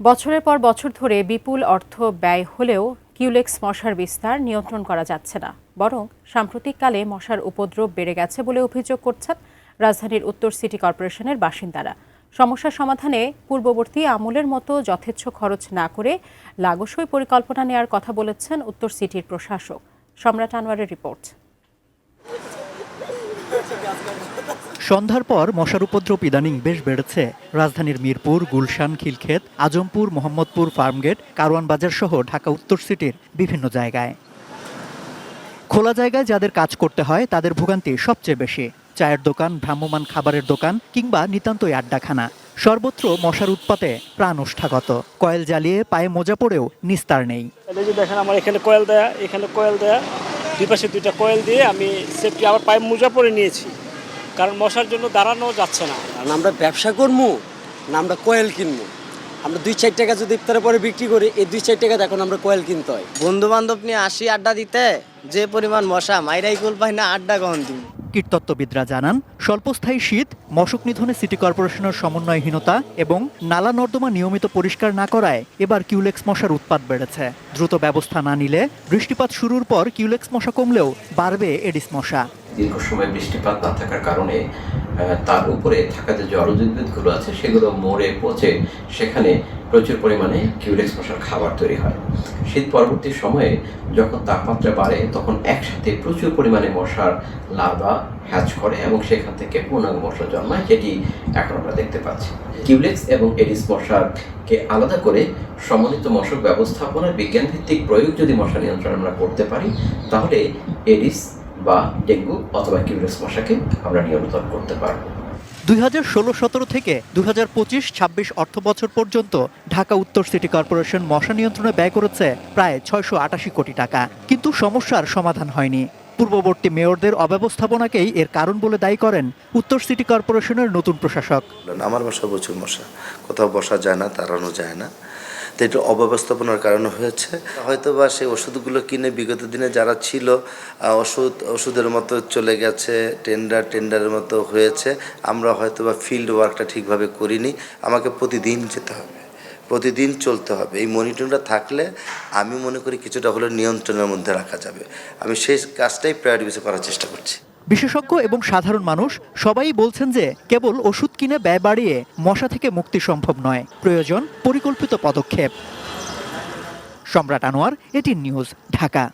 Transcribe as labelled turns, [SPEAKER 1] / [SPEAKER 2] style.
[SPEAKER 1] বছরের পর বছর ধরে বিপুল অর্থ ব্যয় হলেও কিউলেক্স মশার বিস্তার নিয়ন্ত্রণ করা যাচ্ছে না, বরং সাম্প্রতিককালে মশার উপদ্রব বেড়ে গেছে বলে অভিযোগ করছেন রাজধানীর উত্তর সিটি কর্পোরেশনের বাসিন্দারা। সমস্যা সমাধানে পূর্ববর্তী আমলের মতো যথেচ্ছ খরচ না করে লাগোসই পরিকল্পনা নেওয়ার কথা বলেছেন উত্তর সিটির প্রশাসক। সম্রাট আনোয়ারের রিপোর্ট।
[SPEAKER 2] সন্ধ্যার পর মশার উপদ্রব ইদানিং বেশ বেড়েছে রাজধানীর মিরপুর, গুলশান, খিলক্ষেত, আজমপুর, মোহাম্মদপুর, ফার্মগেট, কারওয়ান বাজার সহ ঢাকা উত্তর সিটির বিভিন্ন জায়গায়। খোলা জায়গায় যাদের কাজ করতে হয় তাদের ভোগান্তি সবচেয়ে বেশি। চায়ের দোকান, ভ্রাম্যমাণ খাবারের দোকান কিংবা নিতান্তই আড্ডাখানা, সর্বত্র মশার উৎপাতে প্রাণ ওষ্ঠাগত। কয়েল জ্বালিয়ে পায়ে মোজা পড়েও নিস্তার নেই।
[SPEAKER 3] দেখেন আমার এখানে কয়েল দেয়া, এখানে কয়েল দেয়া, দুই পাশে দুইটা কয়েল দিয়ে আমি সেফটি আবার পায়ে মোজা পরে নিয়েছি, কারণ মশার জন্য দাঁড়ানো যাচ্ছে না।
[SPEAKER 4] কারণ আমরা ব্যবসা করবো না আমরা কয়েল কিনবো। আমরা 2-4 টাকা যদি ইফতারের পরে বিক্রি করি, এই 2-4 টাকা এখন আমরা কয়েল কিনতে হয়।
[SPEAKER 5] বন্ধু বান্ধব নিয়ে আসি আড্ডা দিতে, যে পরিমাণ মশা মাইরাই কুল পাই না, আড্ডা কখন দিন।
[SPEAKER 2] কীটতত্ত্ববিদরা জানান, স্বল্পস্থায়ী শীত, মশক নিধনে সিটি কর্পোরেশনের সমন্বয়হীনতা এবং নালা নর্দমা নিয়মিত পরিষ্কার না করায় এবার কিউলেক্স মশার উৎপাত বেড়েছে। দ্রুত ব্যবস্থা না নিলে বৃষ্টিপাত শুরুর পর কিউলেক্স মশা কমলেও বাড়বে এডিস মশা।
[SPEAKER 6] দীর্ঘ সময় বৃষ্টিপাত না থাকার কারণে তার উপরে থাকা যে জলজ উদ্ভিদগুলো আছে সেগুলো মরে পচে সেখানে প্রচুর পরিমাণে কিউলেক্স মশার খাবার তৈরি হয়। শীত পরবর্তী সময়ে যখন তাপমাত্রা বাড়ে তখন একসাথে প্রচুর পরিমাণে মশার লার্ভা হ্যাচ করে এবং সেখান থেকে পূর্ণাঙ্গ মশা জন্মায়, যেটি এখন আমরা দেখতে পাচ্ছি। কিউলেক্স এবং এডিস মশাকে আলাদা করে সমন্বিত মশক ব্যবস্থাপনার বিজ্ঞানভিত্তিক প্রয়োগ যদি মশা নিয়ন্ত্রণ আমরা করতে পারি, তাহলে এডিস বা ডেঙ্গু অথবা কিউলেক্স মশাকে আমরা নিয়ন্ত্রণ করতে পারব।
[SPEAKER 2] 2016-17 থেকে 2025-26 অর্থবছর পর্যন্ত ঢাকা উত্তর সিটি কর্পোরেশন মশা নিয়ন্ত্রণে ব্যয় করেছে প্রায় 688 কোটি টাকা, কিন্তু সমস্যার সমাধান হয়নি। পূর্ববর্তী মেয়রদের অব্যবস্থাপনাকেই এর কারণ বলে দায়ী করেন উত্তর সিটি কর্পোরেশনের নতুন প্রশাসক।
[SPEAKER 7] আমার বাসা প্রচুর মশা, কোথাও বসা যায় না, তাড়ানো যায় না। তো এটা অব্যবস্থাপনার কারণে হয়েছে। হয়তো বা সেই ওষুধগুলো কিনে বিগত দিনে যারা ছিল ওষুধের মতো চলে গেছে, টেন্ডারের মতো হয়েছে। আমরা হয়তো বা ফিল্ড ওয়ার্কটা ঠিকভাবে করিনি। আমাকে প্রতিদিন যেতে হবে, প্রতিদিন চলতে হবে। এই মনিটরিংটা থাকলে আমি মনে করি কিছুটা হলে নিয়ন্ত্রণের মধ্যে রাখা যাবে। আমি সেই কাজটাই প্রায়োরিটি বেসে করার চেষ্টা করছি।
[SPEAKER 2] বিশেষজ্ঞ এবং সাধারণ মানুষ সবাই বলছেন যে কেবল ওষুধ কিনে ব্যয় বাড়িয়ে মশা থেকে মুক্তি সম্ভব নয়, প্রয়োজন পরিকল্পিত পদক্ষেপ। সম্রাট আনোয়ার, এটিএন নিউজ, ঢাকা।